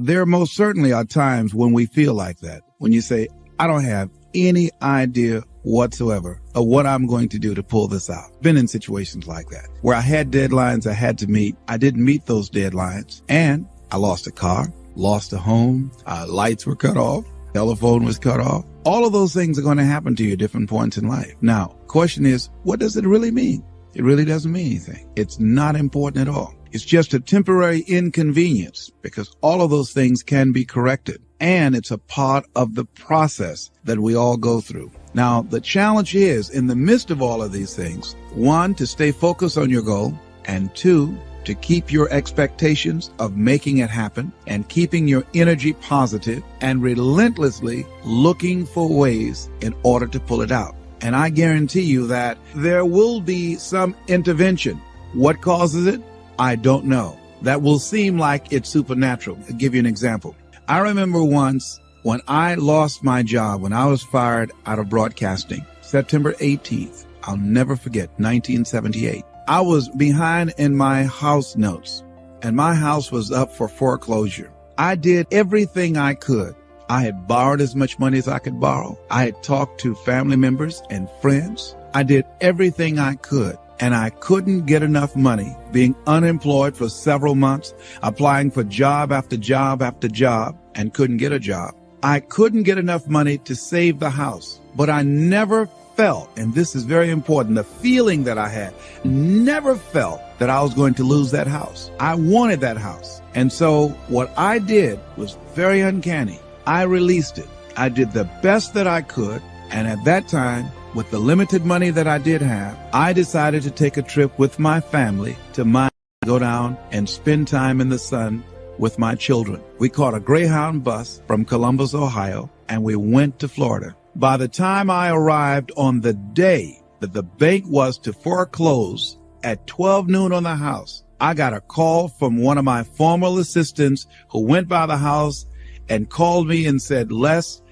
there most certainly are times when we feel like that. When you say, I don't have any idea whatsoever of what I'm going to do to pull this out. Been in situations like that where I had deadlines I had to meet. I didn't meet those deadlines and I lost a car, lost a home, lights were cut off, telephone was cut off. All of those things are going to happen to you at different points in life. Now, question is, what does it really mean? It really doesn't mean anything. It's not important at all. It's just a temporary inconvenience because all of those things can be corrected. And it's a part of the process that we all go through. Now, the challenge is, in the midst of all of these things, 1, to stay focused on your goal, and 2, to keep your expectations of making it happen and keeping your energy positive and relentlessly looking for ways in order to pull it out. And I guarantee you that there will be some intervention. What causes it? I don't know. That will seem like it's supernatural. I'll give you an example. I remember once when I lost my job, when I was fired out of broadcasting, September 18th, I'll never forget, 1978. I was behind in my house notes, and my house was up for foreclosure. I did everything I could. I had borrowed as much money as I could borrow. I had talked to family members and friends. I did everything I could, and I couldn't get enough money, being unemployed for several months, applying for job after job after job, and couldn't get a job. I couldn't get enough money to save the house, but I never felt, and this is very important, the feeling that I had, never felt that I was going to lose that house. I wanted that house. And so what I did was very uncanny. I released it. I did the best that I could. And at that time, with the limited money that I did have, I decided to take a trip with my family to Miami, go down and spend time in the sun with my children. We caught a Greyhound bus from Columbus, Ohio, and we went to Florida. By the time I arrived on the day that the bank was to foreclose at 12 noon on the house, I got a call from one of my former assistants who went by the house and called me and said, Les,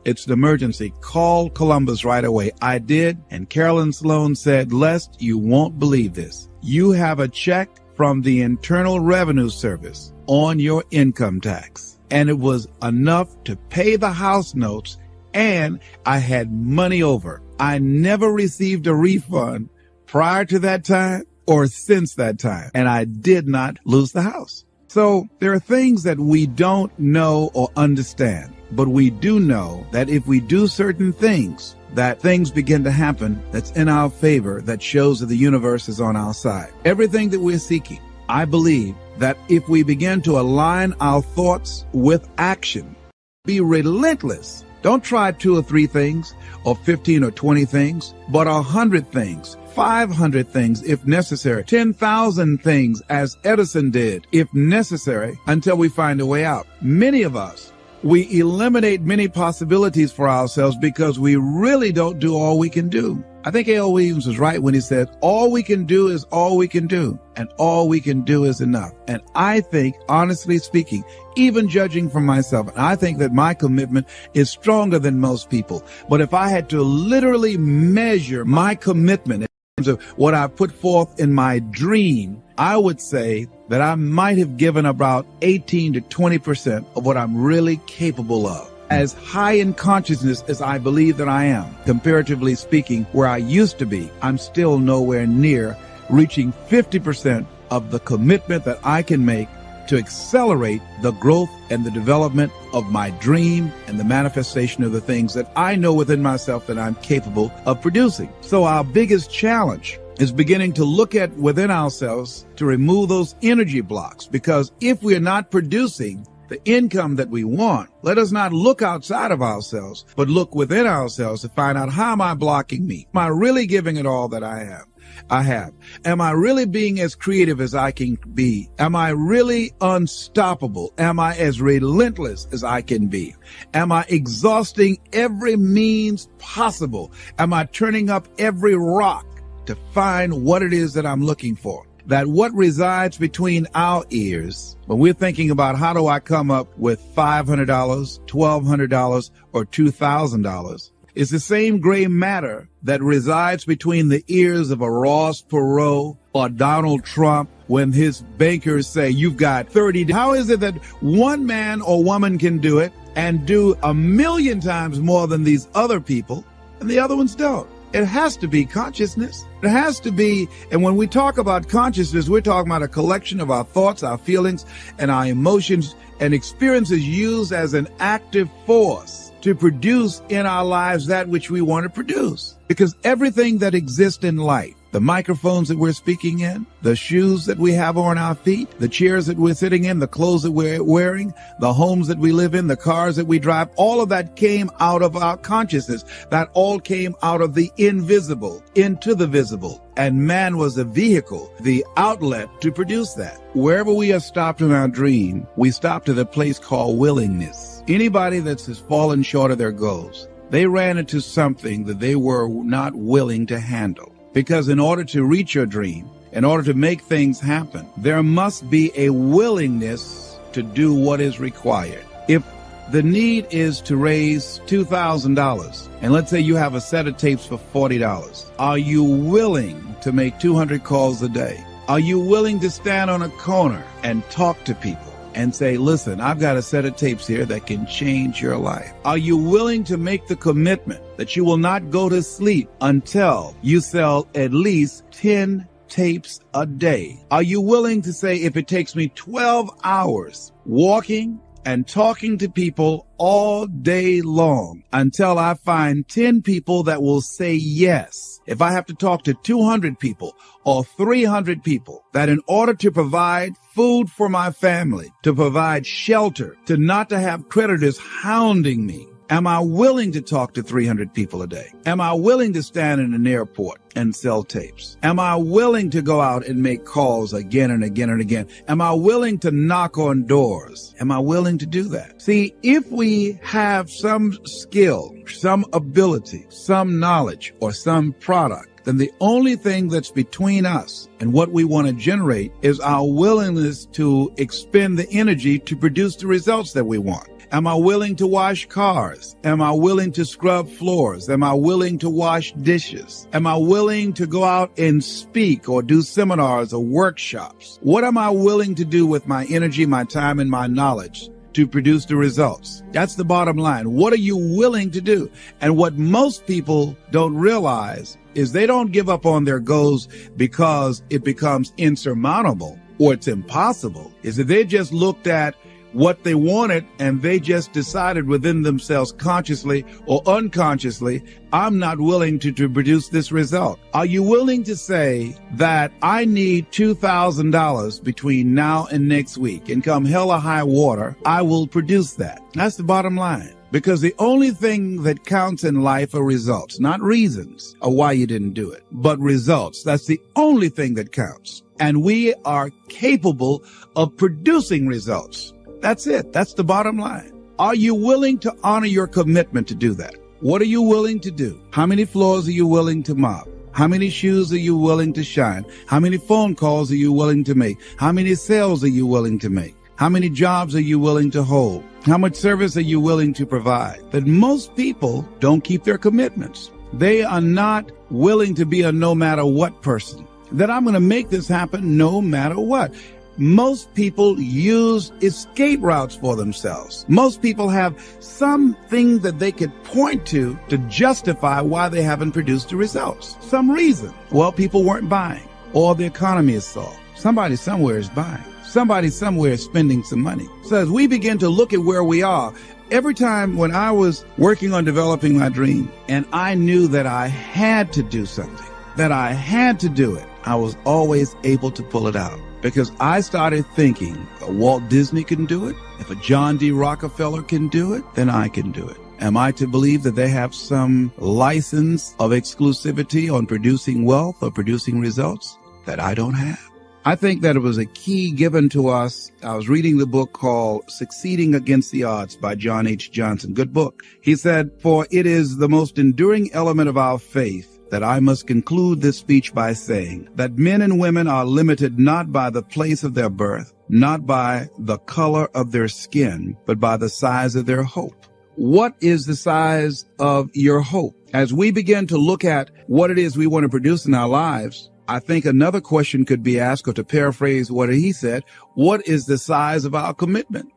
it's an emergency. Call Columbus right away. I did, and Carolyn Sloan said, Les, you won't believe this. You have a check from the Internal Revenue Service on your income tax. And it was enough to pay the house notes, and I had money over. I never received a refund prior to that time or since that time, and I did not lose the house. So there are things that we don't know or understand, but we do know that if we do certain things, that things begin to happen that's in our favor, that shows that the universe is on our side. Everything that we're seeking, I believe that if we begin to align our thoughts with action, be relentless. Don't try 2 or 3 things or 15 or 20 things, but 100 things, 500 things if necessary, 10,000 things as Edison did if necessary until we find a way out. Many of us, we eliminate many possibilities for ourselves because we really don't do all we can do. I think A.L. Williams was right when he said, all we can do is all we can do, and all we can do is enough. And I think, honestly speaking, even judging from myself, I think that my commitment is stronger than most people. But if I had to literally measure my commitment in terms of what I put forth in my dream, I would say that I might have given about 18 to 20% of what I'm really capable of. As high in consciousness as I believe that I am, comparatively speaking, where I used to be, I'm still nowhere near reaching 50% of the commitment that I can make to accelerate the growth and the development of my dream and the manifestation of the things that I know within myself that I'm capable of producing. So our biggest challenge is beginning to look at within ourselves to remove those energy blocks, because if we are not producing the income that we want, let us not look outside of ourselves, but look within ourselves to find out, how am I blocking me? Am I really giving it all that I have? Am I really being as creative as I can be? Am I really unstoppable? Am I as relentless as I can be? Am I exhausting every means possible? Am I turning up every rock to find what it is that I'm looking for? That what resides between our ears, when we're thinking about how do I come up with $500, $1,200, or $2,000, It's the same gray matter that resides between the ears of a Ross Perot or Donald Trump when his bankers say, you've got 30. How is it that one man or woman can do it and do 1,000,000 times more than these other people and the other ones don't? It has to be consciousness. It has to be, and when we talk about consciousness, we're talking about a collection of our thoughts, our feelings, and our emotions and experiences used as an active force to produce in our lives that which we want to produce. Because everything that exists in life, the microphones that we're speaking in, the shoes that we have on our feet, the chairs that we're sitting in, the clothes that we're wearing, the homes that we live in, the cars that we drive, all of that came out of our consciousness. That all came out of the invisible into the visible. And man was the vehicle, the outlet to produce that. Wherever we are stopped in our dream, we stopped at a place called willingness. Anybody that's fallen short of their goals, they ran into something that they were not willing to handle. Because in order to reach your dream, in order to make things happen, there must be a willingness to do what is required. If the need is to raise $2,000, and let's say you have a set of tapes for $40, are you willing to make 200 calls a day? Are you willing to stand on a corner and talk to people and say, listen, I've got a set of tapes here that can change your life? Are you willing to make the commitment that you will not go to sleep until you sell at least 10 tapes a day? Are you willing to say, if it takes me 12 hours walking and talking to people all day long until I find 10 people that will say yes, if I have to talk to 200 people or 300 people, that in order to provide food for my family, to provide shelter, to not to have creditors hounding me, am I willing to talk to 300 people a day? Am I willing to stand in an airport and sell tapes? Am I willing to go out and make calls again and again and again? Am I willing to knock on doors? Am I willing to do that? See, if we have some skill, some ability, some knowledge, or some product, then the only thing that's between us and what we want to generate is our willingness to expend the energy to produce the results that we want. Am I willing to wash cars? Am I willing to scrub floors? Am I willing to wash dishes? Am I willing to go out and speak or do seminars or workshops? What am I willing to do with my energy, my time, and my knowledge to produce the results? That's the bottom line. What are you willing to do? And what most people don't realize is they don't give up on their goals because it becomes insurmountable or it's impossible. Is that they just looked at what they wanted and they just decided within themselves, consciously or unconsciously, I'm not willing to produce this result. Are you willing to say that I need $2,000 between now and next week, and come hell or high water, I will produce that? That's the bottom line. Because the only thing that counts in life are results, not reasons of why you didn't do it, but results. That's the only thing that counts. And we are capable of producing results. That's it. That's the bottom line. Are you willing to honor your commitment to do that? What are you willing to do? How many floors are you willing to mop? How many shoes are you willing to shine? How many phone calls are you willing to make? How many sales are you willing to make? How many jobs are you willing to hold? How much service are you willing to provide? That most people don't keep their commitments. They are not willing to be a no matter what person. That I'm going to make this happen no matter what. Most people use escape routes for themselves. Most people have something that they could point to justify why they haven't produced the results. Some reason. Well, people weren't buying, or the economy is soft. Somebody somewhere is buying. Somebody somewhere is spending some money. So as we begin to look at where we are, every time when I was working on developing my dream and I knew that I had to do something, that I had to do it, I was always able to pull it out. Because I started thinking, Walt Disney can do it. If a John D. Rockefeller can do it, then I can do it. Am I to believe that they have some license of exclusivity on producing wealth or producing results that I don't have? I think that it was a key given to us. I was reading the book called Succeeding Against the Odds by John H. Johnson. Good book. He said, for it is the most enduring element of our faith that I must conclude this speech by saying that men and women are limited not by the place of their birth, not by the color of their skin, but by the size of their hope. what is the size of your hope? As we begin to look at what it is we want to produce in our lives, I think another question could be asked, or to paraphrase what he said, what is the size of our commitment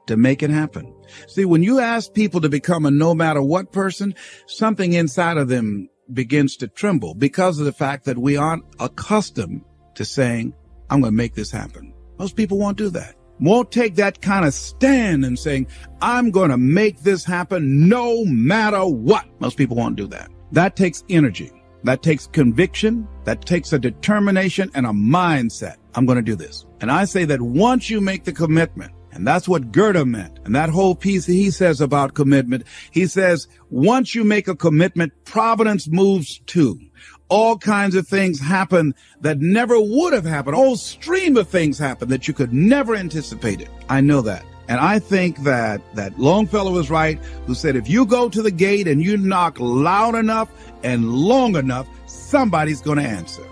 to make it happen? See, when you ask people to become a no matter what person, something inside of them begins to tremble because of the fact that we aren't accustomed to saying, I'm going to make this happen. Most people won't do that. Won't take that kind of stand and saying, I'm going to make this happen no matter what. Most people won't do that. That takes energy. That takes conviction. That takes a determination and a mindset. I'm going to do this. And I say that once you make the commitment, and that's what Goethe meant. And that whole piece he says about commitment, he says, once you make a commitment, providence moves too. All kinds of things happen that never would have happened. A whole stream of things happen that you could never anticipate it. I know that. And I think that Longfellow was right, who said, if you go to the gate and you knock loud enough and long enough, somebody's going to answer.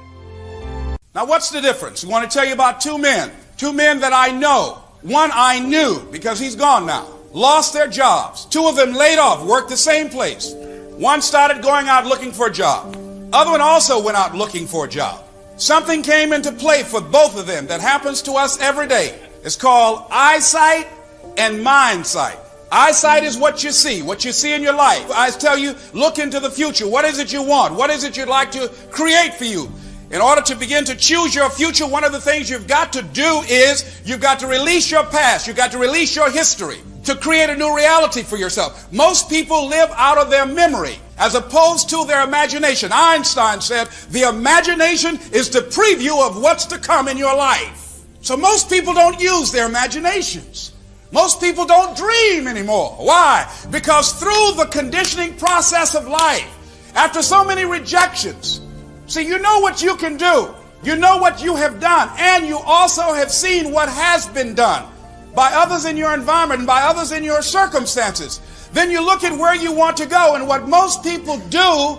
Now, what's the difference? I want to tell you about two men that I know. One I knew because he's gone now. Lost their jobs. Two of them laid off, worked the same place. One started going out looking for a job. Other one also went out looking for a job. Something came into play for both of them that happens to us every day. It's called eyesight and mindsight. Eyesight is what you see in your life. I tell you, look into the future. What is it you want? What is it you'd like to create for you? In order to begin to choose your future, one of the things you've got to do is you've got to release your past. You've got to release your history to create a new reality for yourself. Most people live out of their memory as opposed to their imagination. Einstein said the imagination is the preview of what's to come in your life. So most people don't use their imaginations. Most people don't dream anymore. Why? Because through the conditioning process of life, after so many rejections, see, you know what you can do. You know what you have done. And you also have seen what has been done by others in your environment and by others in your circumstances. Then you look at where you want to go. And what most people do,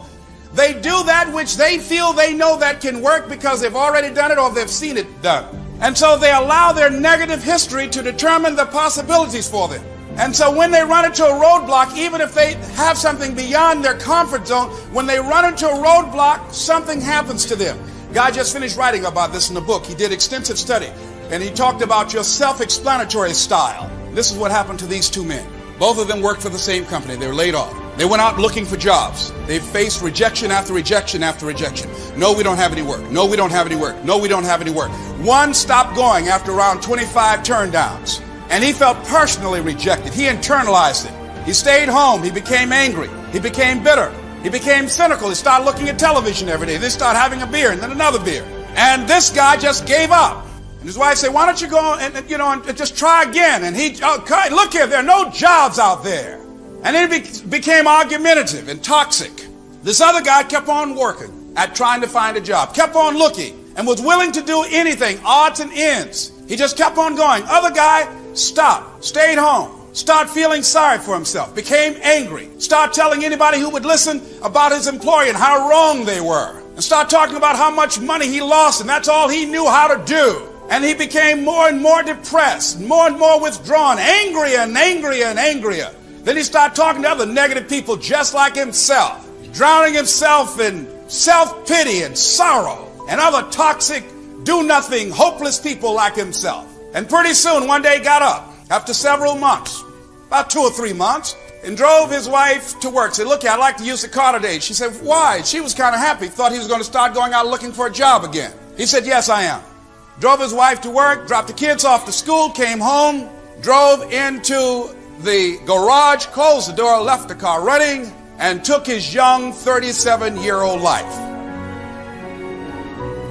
they do that which they feel they know that can work because they've already done it or they've seen it done. And so they allow their negative history to determine the possibilities for them. And so when they run into a roadblock, even if they have something beyond their comfort zone, when they run into a roadblock, something happens to them. Guy just finished writing about this in the book. He did extensive study, and he talked about your self-explanatory style. This is what happened to these two men. Both of them worked for the same company. They were laid off. They went out looking for jobs. They faced rejection after rejection after rejection. No, we don't have any work. No, we don't have any work. No, we don't have any work. One stopped going after around 25 turndowns. And he felt personally rejected. He internalized it. He stayed home. He became angry. He became bitter. He became cynical. He started looking at television every day. Then started having a beer and then another beer. And this guy just gave up. And his wife said, why don't you go and just try again? And he, okay, look here, there are no jobs out there. And then he became argumentative and toxic. This other guy kept on working at trying to find a job, kept on looking, and was willing to do anything, odds and ends. He just kept on going. Other guy stopped, stayed home, started feeling sorry for himself, became angry, started telling anybody who would listen about his employer and how wrong they were, and started talking about how much money he lost, and that's all he knew how to do. And he became more and more depressed, more and more withdrawn, angrier and angrier and angrier. Then he started talking to other negative people just like himself, drowning himself in self-pity and sorrow and other toxic, do-nothing, hopeless people like himself. And pretty soon, one day he got up after several months, about 2 or 3 months, and drove his wife to work. Said, look, I'd like to use the car today. She said, why? She was kind of happy, thought he was going to start going out looking for a job again. He said, yes, I am. Drove his wife to work, dropped the kids off to school, came home, drove into the garage, closed the door, left the car running, and took his young 37-year-old life.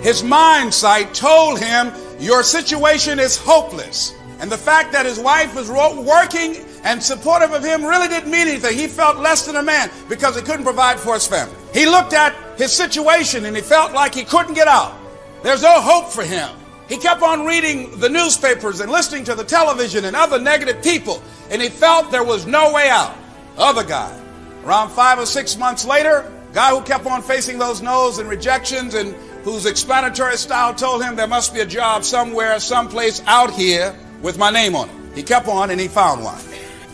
His mindsight told him, your situation is hopeless. And the fact that his wife was working and supportive of him really didn't mean anything. He felt less than a man because he couldn't provide for his family. He looked at his situation and he felt like he couldn't get out. There's no hope for him. He kept on reading the newspapers and listening to the television and other negative people, and he felt there was no way out. Other guy, around 5 or 6 months later, guy who kept on facing those no's and rejections and whose explanatory style told him there must be a job somewhere, someplace out here with my name on it. He kept on and he found one.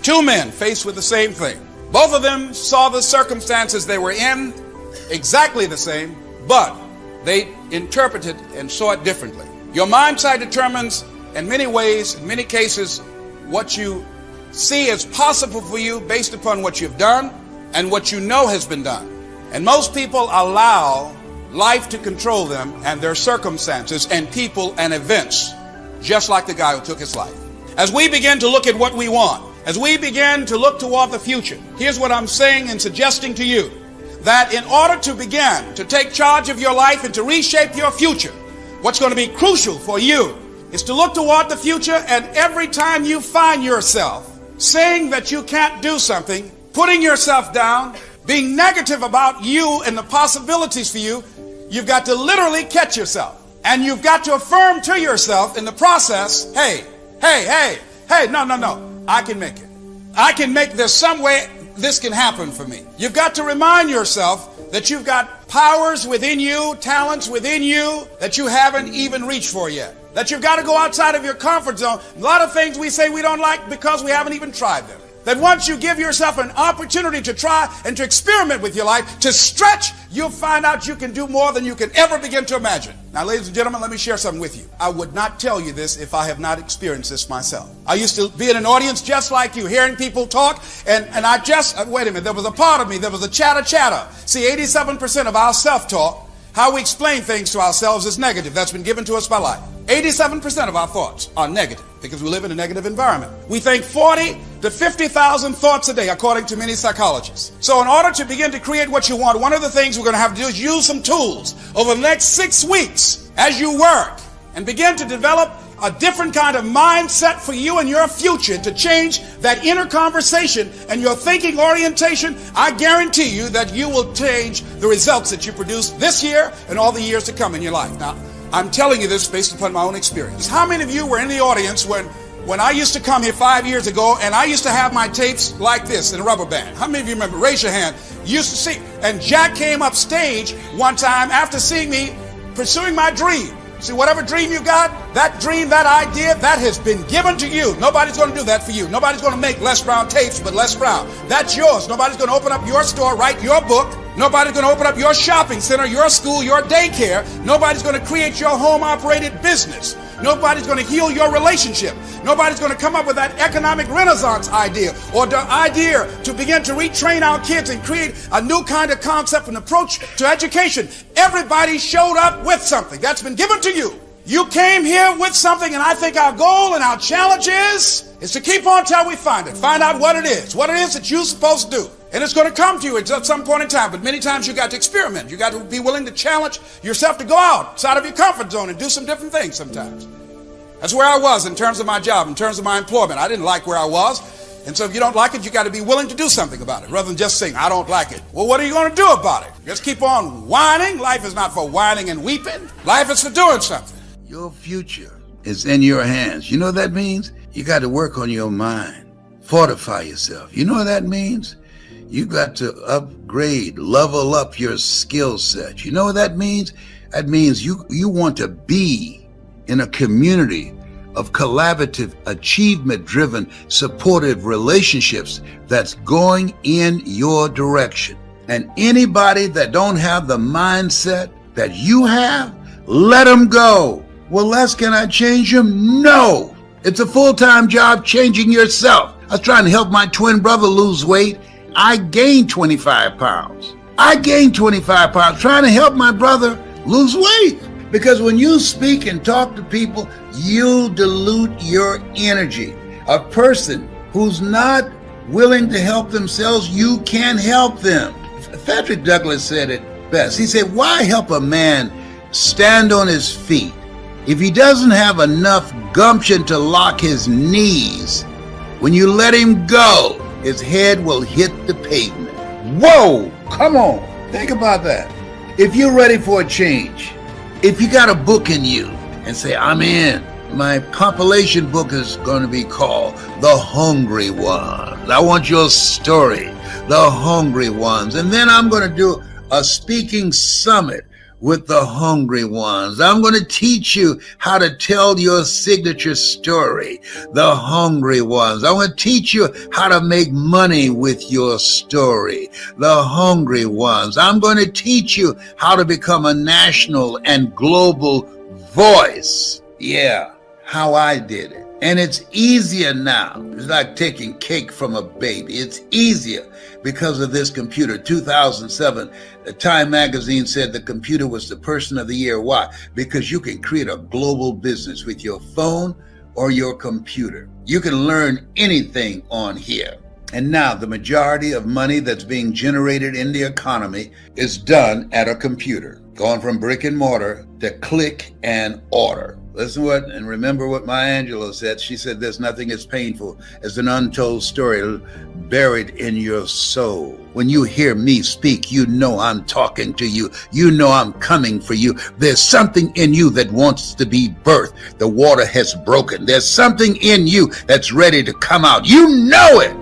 Two men faced with the same thing. Both of them saw the circumstances they were in exactly the same, but they interpreted and saw it differently. Your mindset determines in many ways, in many cases, what you see as possible for you based upon what you've done and what you know has been done. And most people allow life to control them and their circumstances and people and events, just like the guy who took his life. As we begin to look at what we want, as we begin to look toward the future, here's what I'm saying and suggesting to you, that in order to begin to take charge of your life and to reshape your future, what's going to be crucial for you is to look toward the future, and every time you find yourself saying that you can't do something, putting yourself down, being negative about you and the possibilities for you, you've got to literally catch yourself. And you've got to affirm to yourself in the process, hey, no, I can make it. I can make this some way this can happen for me. You've got to remind yourself that you've got powers within you, talents within you that you haven't even reached for yet. That you've got to go outside of your comfort zone. A lot of things we say we don't like because we haven't even tried them. That once you give yourself an opportunity to try and to experiment with your life, to stretch, you'll find out you can do more than you can ever begin to imagine. Now, ladies and gentlemen, let me share something with you. I would not tell you this if I have not experienced this myself. I used to be in an audience just like you, hearing people talk, and I just, wait a minute, there was a part of me, there was a chatter. See, 87% of our self-talk, how we explain things to ourselves, is negative. That's been given to us by life. 87% of our thoughts are negative because we live in a negative environment. We think 40 to 50,000 thoughts a day, according to many psychologists. So in order to begin to create what you want, one of the things we're going to have to do is use some tools over the next 6 weeks as you work and begin to develop a different kind of mindset for you and your future to change that inner conversation and your thinking orientation. I guarantee you that you will change the results that you produce this year and all the years to come in your life. Now, I'm telling you this based upon my own experience. How many of you were in the audience when I used to come here 5 years ago and I used to have my tapes like this in a rubber band? How many of you remember? Raise your hand. You used to see. And Jack came up stage one time after seeing me pursuing my dream. See, whatever dream you got, that dream, that idea, that has been given to you. Nobody's going to do that for you. Nobody's going to make Les Brown tapes, but Les Brown. That's yours. Nobody's going to open up your store, write your book. Nobody's going to open up your shopping center, your school, your daycare. Nobody's going to create your home-operated business. Nobody's going to heal your relationship. Nobody's going to come up with that economic renaissance idea or the idea to begin to retrain our kids and create a new kind of concept and approach to education. Everybody showed up with something that's been given to you. You came here with something, and I think our goal and our challenge is to keep on till we find it. Find out what it is that you're supposed to do. And it's going to come to you at some point in time. But many times you got to experiment. You got to be willing to challenge yourself to go outside of your comfort zone and do some different things sometimes. That's where I was in terms of my job, in terms of my employment. I didn't like where I was. And so if you don't like it, you got to be willing to do something about it rather than just saying, I don't like it. Well, what are you going to do about it? Just keep on whining. Life is not for whining and weeping. Life is for doing something. Your future is in your hands. You know what that means? You got to work on your mind. Fortify yourself. You know what that means? You got to upgrade, level up your skill set. You know what that means? That means you want to be in a community of collaborative, achievement-driven, supportive relationships that's going in your direction. And anybody that don't have the mindset that you have, let them go. Well, Les, can I change them? No. It's a full-time job changing yourself. I was trying to help my twin brother lose weight. I gained 25 pounds. trying to help my brother lose weight. Because when you speak and talk to people, you dilute your energy. A person who's not willing to help themselves, you can't help them. Frederick Douglass said it best. He said, why help a man stand on his feet if he doesn't have enough gumption to lock his knees? When you let him go, his head will hit the pavement. Whoa, come on. Think about that. If you're ready for a change, if you got a book in you and say, I'm in, my compilation book is going to be called The Hungry Ones. I want your story, The Hungry Ones. And then I'm going to do a speaking summit with the hungry ones. I'm going to teach you how to tell your signature story, the hungry ones. I'm going to teach you how to make money with your story, the hungry ones. I'm going to teach you how to become a national and global voice. Yeah, how I did it. And it's easier now. It's like taking cake from a baby. It's easier because of this computer. 2007, the Time magazine said the computer was the person of the year. Why? Because you can create a global business with your phone or your computer. You can learn anything on here. And now the majority of money that's being generated in the economy is done at a computer, going from brick and mortar to click and order. Listen what, and remember what Maya Angelou said. She said, there's nothing as painful as an untold story buried in your soul. When you hear me speak, you know I'm talking to you. You know I'm coming for you. There's something in you that wants to be birthed. The water has broken. There's something in you that's ready to come out. You know it.